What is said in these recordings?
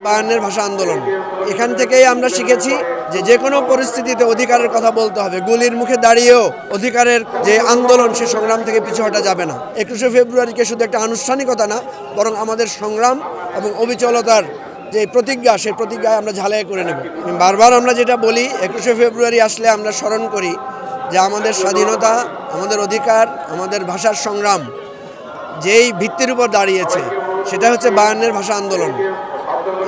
বায়ান্নের ভাষা আন্দোলন এখান থেকেই আমরা শিখেছি যে কোনো পরিস্থিতিতে অধিকারের কথা বলতে হবে। গুলির মুখে দাঁড়িয়েও অধিকারের যে আন্দোলন সে সংগ্রাম থেকে পিছু হটা যাবে না। 21শে ফেব্রুয়ারিকে শুধু একটা আনুষ্ঠানিকতা না, বরং আমাদের সংগ্রাম এবং অবিচলতার যে প্রতিজ্ঞা, সেই প্রতিজ্ঞায় আমরা ঝালাই করে নেব। বারবার আমরা যেটা বলি, 21শে ফেব্রুয়ারি আসলে আমরা স্মরণ করি যে আমাদের স্বাধীনতা, আমাদের অধিকার, আমাদের ভাষার সংগ্রাম যেই ভিত্তির উপর দাঁড়িয়েছে সেটা হচ্ছে বায়ান্নের ভাষা আন্দোলন।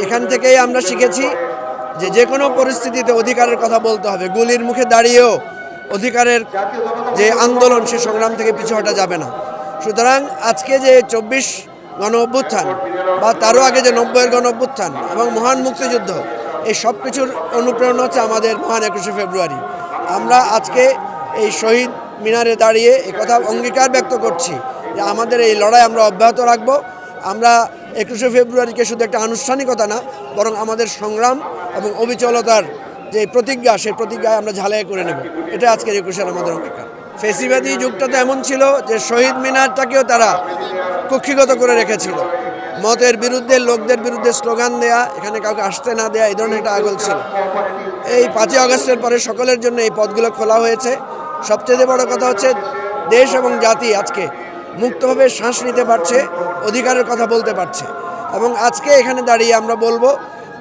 এখান থেকেই আমরা শিখেছি যে কোনো পরিস্থিতিতে অধিকারের কথা বলতে হবে। গুলির মুখে দাঁড়িয়েও অধিকারের যে আন্দোলন সে সংগ্রাম থেকে পিছু হটা যাবে না। সুতরাং আজকে যে 24 গণ অভ্যুত্থান বা তারও আগে যে 90-এর গণ অভ্যুত্থান এবং মহান মুক্তিযুদ্ধ, এই সব কিছুর অনুপ্রেরণা হচ্ছে আমাদের মহান 21শে ফেব্রুয়ারি। আমরা আজকে এই শহীদ মিনারে দাঁড়িয়ে একথা অঙ্গীকার ব্যক্ত করছি যে আমাদের এই লড়াই আমরা অব্যাহত রাখব। আমরা 21শে ফেব্রুয়ারিকে শুধু একটা আনুষ্ঠানিকতা না, বরং আমাদের সংগ্রাম এবং অবিচলতার যে প্রতিজ্ঞা, সেই প্রতিজ্ঞায় আমরা ঝালাই করে নেব। এটা আজকের 21শের আমাদের অঙ্গীকার। ফেসিবাদী যুগটা তো এমন ছিল যে শহীদ মিনারটাকেও তারা কক্ষিগত করে রেখেছিল। মতের বিরুদ্ধে, লোকদের বিরুদ্ধে স্লোগান দেয়া, এখানে কাউকে আসতে না দেয়া, এই ধরনের একটা আগল ছিল। এই 5ই আগস্টের পরে সকলের জন্য এই পথগুলো খোলা হয়েছে। সবচেয়ে বড় কথা হচ্ছে দেশ এবং জাতি আজকে মুক্তভাবে শ্বাস নিতে পারছে, অধিকারের কথা বলতে পারছে। এবং আজকে এখানে দাঁড়িয়ে আমরা বলবো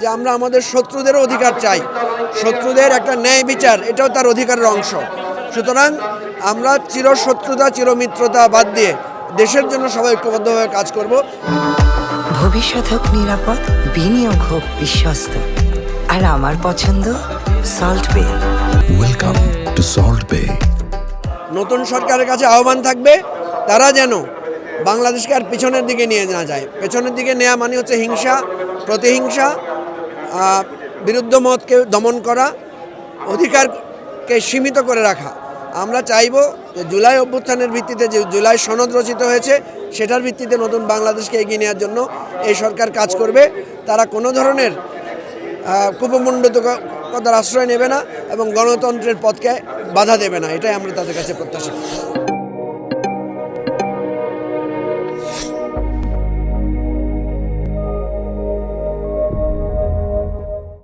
যে আমরা আমাদের শত্রুদেরও অধিকার চাই। শত্রুদের একটা ন্যায় বিচার, এটাও তার অধিকারের অংশ। সুতরাং আমরা চিরশত্রুতা, চিরমিত্রতা বাদ দিয়ে দেশের জন্য সবাই ঐক্যবদ্ধভাবে কাজ করব। ভবিষ্যৎ হোক নিরাপদ, বিনিয়োগ হোক বিশ্বস্ত, আর আমার পছন্দ সল্ট বে। ওয়েলকাম টু সল্ট বে। নতুন সরকারের কাছে আহ্বান থাকবে, তারা যেন বাংলাদেশকে আর পিছনের দিকে নিয়ে না যায়। পেছনের দিকে নেওয়া মানে হচ্ছে হিংসা, প্রতিহিংসা, বিরুদ্ধ মতকে দমন করা, অধিকারকে সীমিত করে রাখা। আমরা চাইব যে জুলাই অভ্যুত্থানের ভিত্তিতে যে জুলাই সনদ রচিত হয়েছে, সেটার ভিত্তিতে নতুন বাংলাদেশকে এগিয়ে নেওয়ার জন্য এই সরকার কাজ করবে। তারা কোনো ধরনের কুপমণ্ডলতার আশ্রয় নেবে না এবং গণতন্ত্রের পথকে বাধা দেবে না। এটাই আমরা তাদের কাছে প্রত্যাশা করি।